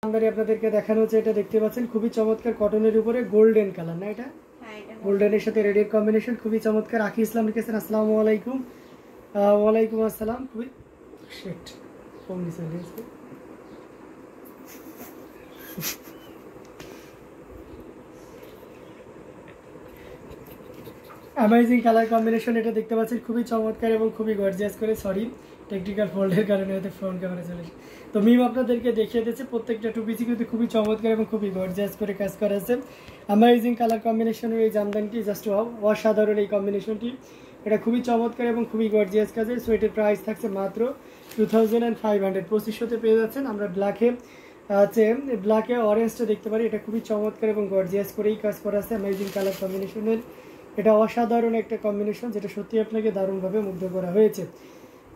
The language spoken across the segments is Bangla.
আমদানি আপনাদেরকে দেখানো হচ্ছে, এটা দেখতে পাচ্ছেন খুবই চমৎকার কটনের উপরে গোল্ডেন কালার, না এটা গোল্ডেনের সাথে রেডের কম্বিনেশন, খুবই চমৎকার। আখি ইসলাম লিখেছেন আসসালামু আলাইকুম। ওয়ালাইকুম আসসালাম। খুবই শিট কম নিচে অ্যামেজিং কালার কম্বিনেশন, এটা দেখতে পাচ্ছেন খুবই চমৎকার এবং খুবই গর্জিয়াস করে। সরি টেকনিক্যাল ফল্টের কারণে হয়তো ফ্রন্ট ক্যামেরা চলে এসেছে। তো মিম আপনাদেরকে দেখিয়ে দিচ্ছে প্রত্যেকটা টু পিসি কিন্তু খুবই চমৎকার এবং খুবই গর্জিয়াস করে কাজ করা আছে। অ্যামেজিং কালার কম্বিনেশনের এই জামদানিটি জাস্ট অসাধারণ এই কম্বিনেশনটি, এটা খুবই চমৎকার এবং খুবই গর্জিয়াস কাজের। সো এটার প্রাইস থাকছে মাত্র 2500। 2500 পেয়ে যাচ্ছেন। আমরা ব্ল্যাকে আছে, ব্ল্যাকে অরেঞ্জটা দেখতে পারি, এটা খুবই চমৎকার এবং গর্জিয়াস করেই কাজ করা আছে। অ্যামেজিং কালার কম্বিনেশনের এটা অসাধারণ একটা কম্বিনেশন, যেটা সত্যি আপনাকে দারুণভাবে মুগ্ধ করা হয়েছে।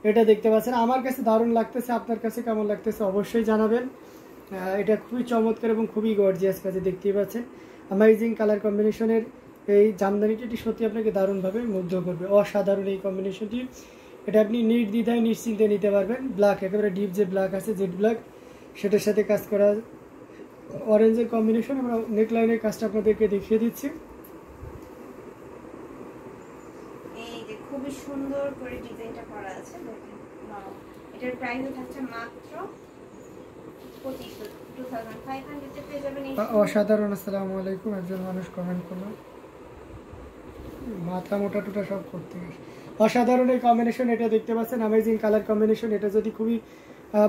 এটা দেখতে পাচ্ছেন, আমার কাছে দারুণ লাগতেছে, আপনার কাছে কেমন লাগতেছে অবশ্যই জানাবেন। এটা খুবই চমৎকার এবং খুবই গর্জিয়াস কাজে দেখতেই পাচ্ছেন। অ্যামেজিং কালার কম্বিনেশনের এই জামদানিটি সত্যি আপনাকে দারুণভাবে মুগ্ধ করবে। অসাধারণ এই কম্বিনেশনটি, এটা আপনি নির্দ্বিধায় নিশ্চিন্তে নিতে পারবেন। ব্ল্যাক একেবারে ডিপ যে ব্ল্যাক আছে, জেড ব্ল্যাক, সেটার সাথে কাজ করা অরেঞ্জের কম্বিনেশন। আমরা নেকলাইনের কাজটা আপনাদেরকে দেখিয়ে দিচ্ছি। খুবই সুন্দর করে ডিজাইনটা করা আছে, দেখেন। এটার প্রাইস থাকছে মাত্র 2500 তে পেয়ে যাবেন। অসাধারণ। আসসালামু আলাইকুম। একজন মানুষ কমেন্ট করলো, মাথা মোটা টোটা সব করতে গেছে। অসাধারণ এই কম্বিনেশন, এটা দেখতে পাচ্ছেন অ্যামেজিং কালার কম্বিনেশন। এটা যদি খুবই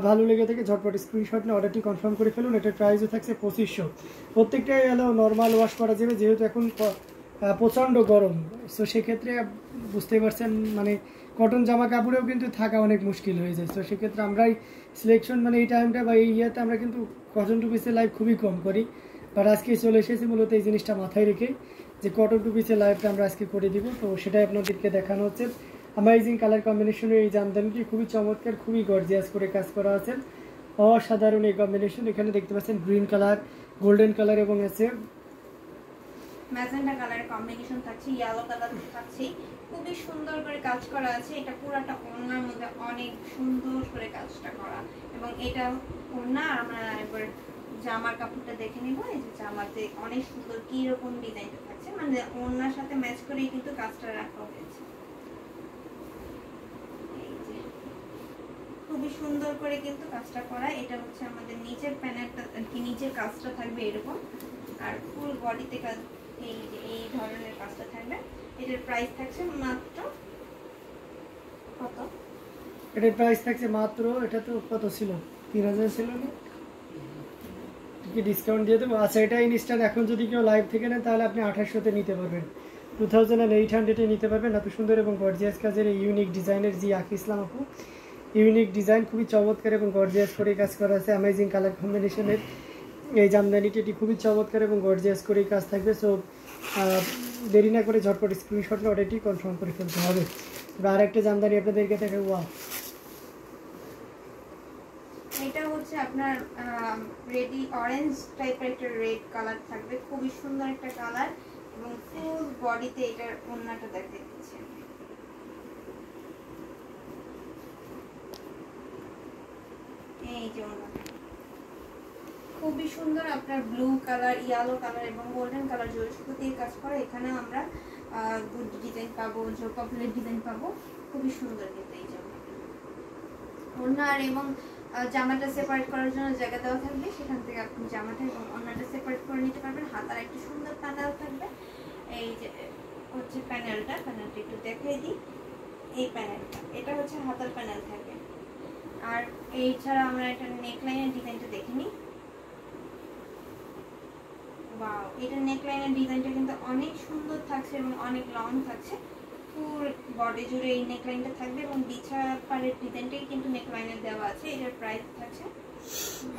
ভালো লেগে থাকে ঝটপট স্ক্রিনশট নিয়ে অর্ডারটি কনফার্ম করে ফেলুন। এটার প্রাইসও থাকছে 2500। প্রত্যেকটাই হলো নর্মাল ওয়াশ করা যাবে, যেহেতু এখন প্রচণ্ড গরম। সো সেক্ষেত্রে বুঝতেই পারছেন, মানে কটন জামা কাপড়েও কিন্তু থাকা অনেক মুশকিল হয়ে যায়। তো সেক্ষেত্রে আমরাই সিলেকশন, মানে এই টাইমটা বা এই ইয়েতে আমরা কিন্তু কটন টু পিসের লাইভ খুবই কম করি, বাট আজকে চলে এসেছি মূলত এই জিনিসটা মাথায় রেখে যে কটন টু পিসের লাইভটা আমরা আজকে করে দিব। তো সেটাই আপনাদেরকে দেখানো হচ্ছে। অ্যামেজিং কালার কম্বিনেশনের এই জামদানিটি খুবই চমৎকার, খুবই গর্জিয়াস করে কাজ করা আছে। অসাধারণ এই কম্বিনেশন। এখানে দেখতে পাচ্ছেন গ্রিন কালার, গোল্ডেন কালার এবং আছে ম্যাজেন্টা কালারের কম্বিনেশন থাকছে, ইয়েলো কালার থাকছে। খুবই সুন্দর করে কাজ করা আছে। এটা পুরোটা ওড়নার মধ্যে অনেক সুন্দর করে কাজটা করা, এবং এটা ওড়না। আমরা একবার জামার কাপড়টা দেখে নিব। এই যে জামাতে অনেক সুন্দর কি রকম ডিজাইনটা থাকছে, মানে ওড়নার সাথে ম্যাচ করেই কিন্তু কাজটা রাখা হয়েছে। এই যে খুবই সুন্দর করে কিন্তু কাজটা করা। এটা হচ্ছে আমাদের নিচের প্যানেলটা, কি নিচের কাজটা থাকবে এরকম, আর ফুল বডিতে কাজ এই ধরনের কাজটা থাকবে। এটার প্রাইস থাকছে মাত্র কত? এটার প্রাইস থাকছে মাত্র, এটা তো কত ছিল, 3000 ছিল না, কি ডিসকাউন্ট দিয়ে দেবো? আচ্ছা, এটা ইনস্ট্যান্ট এখন যদি কেউ লাইভ থেকে নেন তাহলে আপনি 2800-তে নিতে পারবেন, 2800-এ নিতে পারবেন। এত সুন্দর এবং গর্জিয়াস কাজের এই ইউনিক ডিজাইনের জি আখি ইসলাম আপু, ইউনিক ডিজাইন, খুবই চমৎকার এবং গর্জিয়াস করে কাজ করা আছে। অ্যামেজিং কালার কম্বিনেশনের এই জামদানিটি এটি খুবই চমৎকার এবং গর্জিয়াস করেই কাজ থাকবে। সো দেরি না করে ঝটপট স্ক্রিনশট নিয়ে অর্ডারটি কনফার্ম করে ফেলতে হবে। এবার আরেকটা জামদানি আপনাদেরকে দেখাবো। ওয়াও, এটা হচ্ছে আপনার রেডি অরেঞ্জ টাইপের একটা রেড কালার থাকবে, খুবই সুন্দর একটা কালার, এবং ফুল বডিতে এটার ওড়নাটা দেখতে দিচ্ছে। এই যে ওড়নাটা খুবই সুন্দর, আপনার ব্লু কালার, ইয়েলো কালার এবং গোল্ডেন কালার জড়ি সুতো দিয়ে কাজ করা। এখানে আমরা গুড ডিজাইন পাবো, ঝোপা ফুলের ডিজাইন পাবো, খুবই সুন্দর কিন্তু এই জামাটা। ওড়নার এবং জামাটা সেপারেট করার জন্য জায়গা দেওয়া থাকবে, সেখান থেকে আপনি জামাটা এবং ওড়নাটা সেপারেট করে নিতে পারবেন। হাতার একটা সুন্দর প্যানেল থাকবে। এই যে হচ্ছে প্যানেলটা একটু দেখিয়ে দিই। এই প্যানেলটা, এটা হচ্ছে হাতার প্যানেল থাকবে। আর এই ছাড়া আমরা এটা নেকলাইনের ডিজাইনটা দেখে নিই। ওয়াও, এটা নেকলাইনের ডিজাইনটা কিন্তু অনেক সুন্দর থাকছে এবং অনেক লং থাকছে। ফুল বডি জুড়ে এই নেকলাইনটা থাকবে এবং বিছা পাড়ের ডিজাইনটাই কিন্তু নেকলাইনের দেওয়া আছে। এটার প্রাইস থাকছে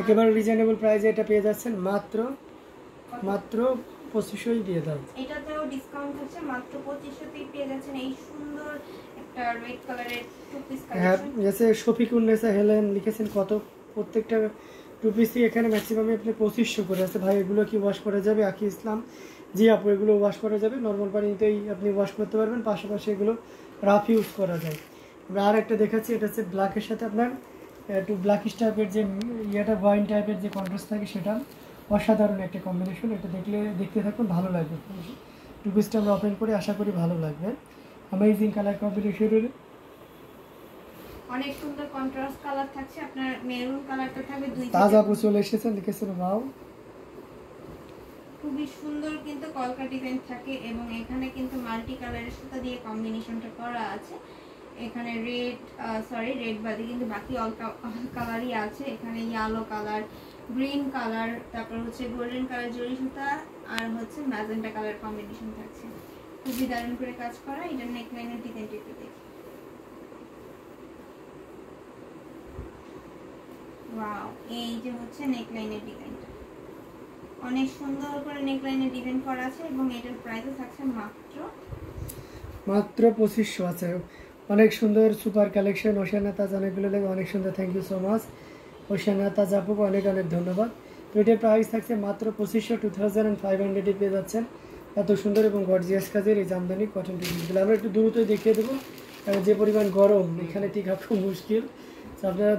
একেবারে রিজনেবল প্রাইসে এটা পেয়ে যাচ্ছেন মাত্র 2500-ই দিয়ে দাও। এটাতেও ডিসকাউন্ট থাকছে, মাত্র 2500 তেই পেয়ে যাচ্ছেন এই সুন্দর একটা রেড কালারের টু পিস কালেকশন। হ্যাঁ, জেসে শফিকুন্নেসা হেলেন লিখেছেন কত, প্রত্যেকটা টু পিসই এখানে ম্যাক্সিমামে আপনি 2500 করে আছে। ভাই এগুলো কি ওয়াশ করা যাবে? আখি ইসলাম, জি আপু এগুলো ওয়াশ করা যাবে, নর্মাল পানিতেই আপনি ওয়াশ করতে পারবেন, পাশাপাশি এগুলো রাফ ইউজ করা যায়। আমরা আর একটা দেখাচ্ছি, এটা হচ্ছে ব্ল্যাকের সাথে আপনার একটু ব্ল্যাকিশ টাইপের যে ইয়েটা ওয়াইন টাইপের যে কন্ট্রাস্ট থাকে সেটা অসাধারণ একটা কম্বিনেশন। এটা দেখতে থাকুন, ভালো লাগবে। টু পিসটা আমরা ওপেন করে আশা করি ভালো লাগবে। অ্যামেজিং কালার কম্বিনেশনের অনেক সুন্দর কন্ট্রাস্ট কালার থাকছে। আপনার মেরুন কালারটা থাকবে দুই তাজা আপু চলে এসেছেন, দেখেছেন ওয়াও খুবই সুন্দর কিন্তু কলকা ডিজাইন থাকে এবং এখানে কিন্তু মাল্টি কালারের সুতা দিয়ে কম্বিনেশনটা করা আছে। এখানে রেড বাদে কিন্তু বাকি অল কালারই আছে। এখানে ইয়েলো কালার, গ্রিন কালার, তারপর হচ্ছে গোল্ডেন কালার জরি সুতা আর হচ্ছে ম্যাজেন্টা কালার কম্বিনেশন থাকছে। খুবই দারুণ করে কাজ করা। এটা নেকলাইনের ডিজাইনটা একটু দেখি। ওয়াও, এই যে হচ্ছে নেকলাইনের ডিজাইনটা, অনেক সুন্দর করে নেকলাইনের ডিজাইন করা আছে এবং এটার প্রাইসও থাকছে মাত্র 2500 আছে। অনেক সুন্দর সুপার কালেকশন। ওশানা তাজ অনেকগুলো লাগে, অনেক সুন্দর, থ্যাংক ইউ সো মাচ ওশানা তাজ আপুকে অনেক অনেক ধন্যবাদ। তো এটার প্রাইস থাকছে মাত্র 2500, 2500 পেয়ে যাচ্ছেন। এত সুন্দর এবং গর্জিয়াস কাজের এই জামদানি কটন টিগুলো আমরা একটু দ্রুতই দেখিয়ে দেবো, কারণ যে পরিমাণ গরম এখানে টিকা খুব মুশকিল। আপনারা